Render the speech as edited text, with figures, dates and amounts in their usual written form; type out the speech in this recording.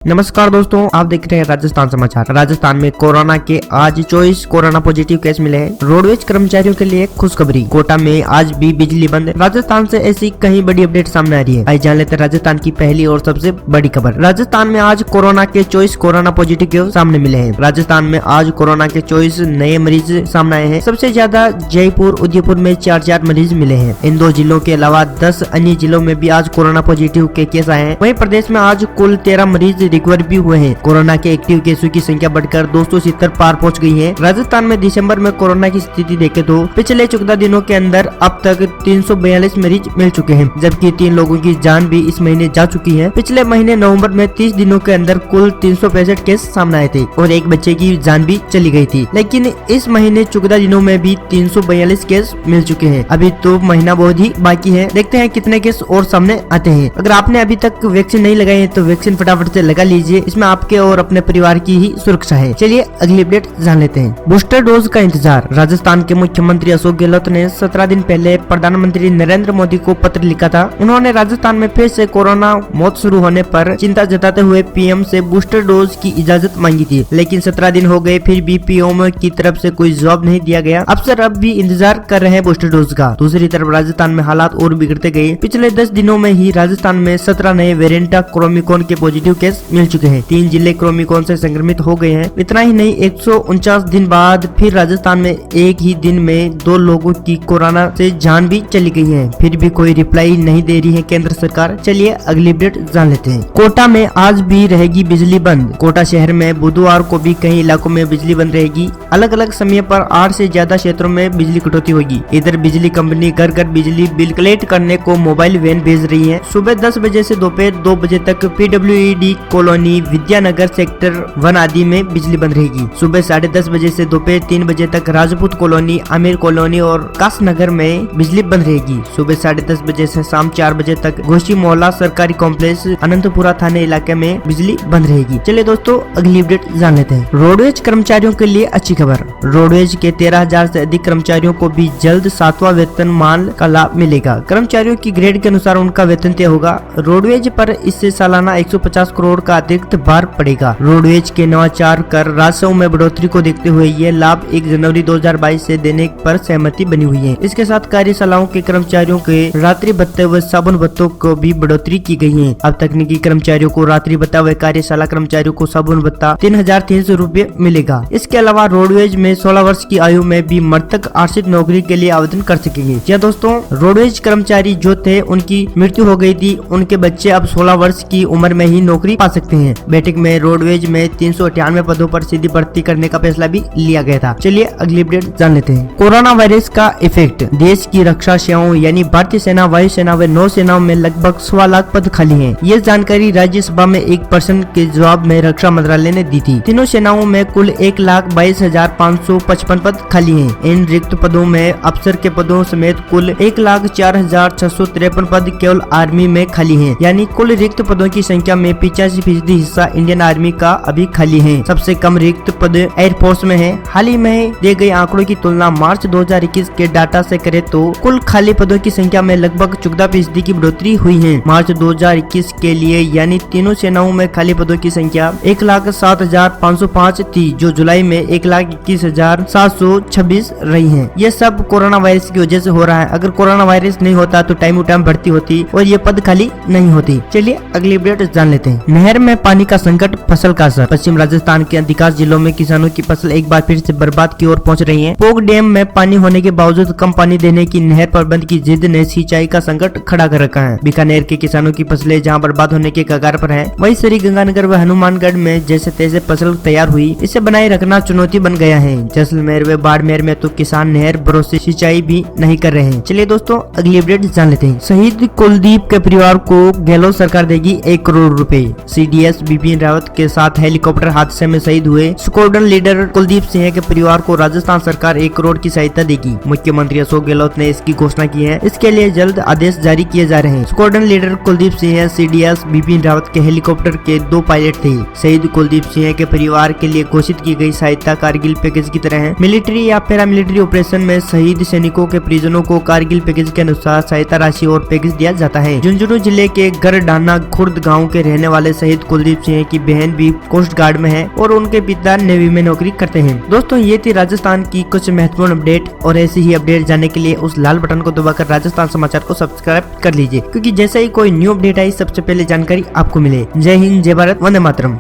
नमस्कार दोस्तों, आप देख रहे हैं राजस्थान समाचार। राजस्थान में कोरोना के आज 24 कोरोना पॉजिटिव केस मिले हैं। रोडवेज कर्मचारियों के लिए खुशखबरी, कोटा में आज भी बिजली बंद। राजस्थान से ऐसी कई बड़ी अपडेट सामने आ रही है। आइए जान लेते हैं राजस्थान की पहली और सबसे बड़ी खबर। राजस्थान में आज कोरोना के 24 कोरोना पॉजिटिव केस सामने मिले हैं। राजस्थान में आज कोरोना के 24 नए मरीज सामने आए हैं। सबसे ज्यादा जयपुर, उदयपुर में 4 मरीज मिले हैं। इन 2 जिलों के अलावा 10 अन्य जिलों में भी आज कोरोना पॉजिटिव के केस आए हैं। वहीं प्रदेश में आज कुल 13 मरीज रिकवर भी हुए हैं। कोरोना के एक्टिव केसों की संख्या बढ़कर 270 पार पहुंच गई है। राजस्थान में दिसंबर में कोरोना की स्थिति देखें तो पिछले 14 दिनों के अंदर अब तक 342 मरीज मिल चुके हैं, जबकि 3 लोगों की जान भी इस महीने जा चुकी है। पिछले महीने नवंबर में 30 दिनों के अंदर कुल 365 केस सामने आए थे और एक बच्चे की जान भी चली गई थी, लेकिन इस महीने 14 दिनों में भी 342 केस मिल चुके हैं। अभी तो महीना बहुत ही बाकी है, देखते हैं कितने केस और सामने आते हैं। अगर आपने अभी तक वैक्सीन नहीं लगाई है तो वैक्सीन फटाफट से लगा लीजिए, इसमें आपके और अपने परिवार की ही सुरक्षा है। चलिए अगली अपडेट जान लेते हैं। बूस्टर डोज का इंतजार। राजस्थान के मुख्यमंत्री अशोक गहलोत ने 17 दिन पहले प्रधानमंत्री नरेंद्र मोदी को पत्र लिखा था। उन्होंने राजस्थान में फिर से कोरोना मौत शुरू होने पर चिंता जताते हुए पीएम से बूस्टर डोज की इजाजत मांगी थी, लेकिन 17 दिन हो गए फिर भी पीएम की तरफ से कोई जवाब नहीं दिया गया। अफसर अब भी इंतजार कर रहे हैं बूस्टर डोज का। दूसरी तरफ राजस्थान में हालात और बिगड़ते गए। पिछले 10 दिनों में ही राजस्थान में 17 नए वेरिएंट क्रोमिकॉन के पॉजिटिव केस मिल चुके हैं। 3 जिले क्रोमिकॉन से संक्रमित हो गए हैं। इतना ही नहीं, 149 दिन बाद फिर राजस्थान में एक ही दिन में 2 लोगों की कोरोना से जान भी चली गई है। फिर भी कोई रिप्लाई नहीं दे रही है केंद्र सरकार। चलिए अगली अपडेट जान लेते हैं। कोटा में आज भी रहेगी बिजली बंद। कोटा शहर में बुधवार को भी कई इलाकों में बिजली बंद रहेगी। अलग अलग समय पर 8 से ज्यादा क्षेत्रों में बिजली कटौती होगी। इधर बिजली कंपनी घर घर बिजली बिल कलेक्ट करने को मोबाइल वैन भेज रही है। सुबह 10 बजे से दोपहर 2 बजे तक PWD कॉलोनी, विद्यानगर सेक्टर 1 आदि में बिजली बंद रहेगी। सुबह 10:30 बजे से दोपहर 3 बजे तक राजपूत कॉलोनी, आमिर कॉलोनी और कासनगर में बिजली बंद रहेगी। सुबह 10:30 बजे से शाम 4 बजे तक गोशी मोहल्ला सरकारी कॉम्प्लेक्स, अनंतपुरा थाने इलाके में बिजली बंद रहेगी। चलिए दोस्तों अगली अपडेट जान लेते हैं। रोडवेज कर्मचारियों के लिए अच्छी खबर। रोडवेज के 13,000 से अधिक कर्मचारियों को भी जल्द 7वां वेतनमान का लाभ मिलेगा। कर्मचारियों की ग्रेड के अनुसार उनका वेतन तय होगा। रोडवेज पर इससे सालाना 150 करोड़ का अतिरिक्त भार पड़ेगा। रोडवेज के नवाचार कर राजस्व में बढ़ोतरी को देखते हुए ये लाभ 1 जनवरी 2022 से देने पर सहमति बनी हुई है। इसके साथ कार्यशालाओं के कर्मचारियों के रात्रि भत्ते व साबुन भत्तों को भी बढ़ोतरी की गई है। अब तकनीकी कर्मचारियों को रात्रि भत्ता व कार्यशाला कर्मचारियों को साबुन भत्ता 3,300 रूपए मिलेगा। इसके अलावा रोडवेज में 16 वर्ष की आयु में भी मृतक आश्रित नौकरी के लिए आवेदन कर सकेंगे। जी दोस्तों, रोडवेज कर्मचारी जो थे उनकी मृत्यु हो गई थी, उनके बच्चे अब 16 वर्ष की उम्र में ही नौकरी पा सकते हैं। बैठक में रोडवेज में 398 पदों पर सीधी भर्ती करने का फैसला भी लिया गया था। चलिए अगली अपडेट जान लेते हैं। कोरोना वायरस का इफेक्ट। देश की रक्षा सेवाओं यानी भारतीय सेना, वायुसेना व नौसेनाओं में लगभग 1.25 लाख पद खाली हैं। ये जानकारी राज्यसभा में एक प्रश्न के जवाब में रक्षा मंत्रालय ने दी थी। तीनों सेनाओं में कुल 1,22,555 पद खाली हैं। इन रिक्त पदों में अफसर के पदों समेत कुल 1,04,653 पद केवल आर्मी में खाली हैं। यानी कुल रिक्त पदों की संख्या में 85% हिस्सा इंडियन आर्मी का अभी खाली है। सबसे कम रिक्त पद एयरफोर्स में है। हाल ही में दिए गए आंकड़ों की तुलना मार्च 2021 के डाटा से करें तो कुल खाली पदों की संख्या में लगभग 14% की बढ़ोतरी हुई है। मार्च 2021 के लिए यानी तीनों सेनाओं में खाली पदों की संख्या 1,07,505 थी, जो जुलाई में 1,21,726 रही है। ये सब कोरोना वायरस की वजह से हो रहा है। अगर कोरोना वायरस नहीं होता तो टाइम टू टाइम भर्ती होती और ये पद खाली नहीं होती। चलिए अगली अपडेट जान लेते हैं। नहर में पानी का संकट, फसल का असर। पश्चिम राजस्थान के अधिकांश जिलों में किसानों की फसल एक बार फिर से बर्बाद की ओर पहुंच रही है। पोग डैम में पानी होने के बावजूद कम पानी देने की नहर प्रबंध की जिद ने सिंचाई का संकट खड़ा कर रखा है। बीकानेर के किसानों की फसलें जहां बर्बाद होने के कगार पर है, वहीं श्री गंगानगर व हनुमानगढ़ में जैसे तैसे फसल तैयार हुई, इसे बनाए रखना चुनौती बन गया है। जैसलमेर व बाड़मेर में तो किसान नहर भरोसे सिंचाई भी नहीं कर रहे हैं। चलिए दोस्तों अगली अपडेट जान लेते हैं। शहीद कुलदीप के परिवार को गहलोत सरकार देगी 1 करोड़ रुपए। CDS बिपिन रावत के साथ हेलीकॉप्टर हादसे में शहीद हुए स्क्वाड्रन लीडर कुलदीप सिंह के परिवार को राजस्थान सरकार 1 करोड़ की सहायता देगी। मुख्यमंत्री अशोक गहलोत ने इसकी घोषणा की है। इसके लिए जल्द आदेश जारी किए जा रहे हैं। Squadron leader Kuldeep Singh CDS Bipin Rawat के हेलीकॉप्टर के 2 पायलट थे। शहीद कुलदीप सिंह के परिवार के लिए घोषित की गई सहायता कारगिल पैकेज की तरह है। मिलिट्री या पैरामिलिट्री ऑपरेशन में शहीद सैनिकों के परिजनों को कारगिल पैकेज के अनुसार सहायता राशि और पैकेज दिया जाता है। झुंझुनू जिले के गरडाना खुर्द गाँव के रहने वाले शहीद शहीद कुलदीप सिंह की बहन भी कोस्ट गार्ड में है और उनके पिता नेवी में नौकरी करते हैं। दोस्तों ये थी राजस्थान की कुछ महत्वपूर्ण अपडेट, और ऐसी ही अपडेट जानने के लिए उस लाल बटन को दबाकर राजस्थान समाचार को सब्सक्राइब कर लीजिए, क्योंकि जैसे ही कोई न्यू अपडेट आई सबसे पहले जानकारी आपको मिले। जय हिंद, जय भारत, वंदे मातरम।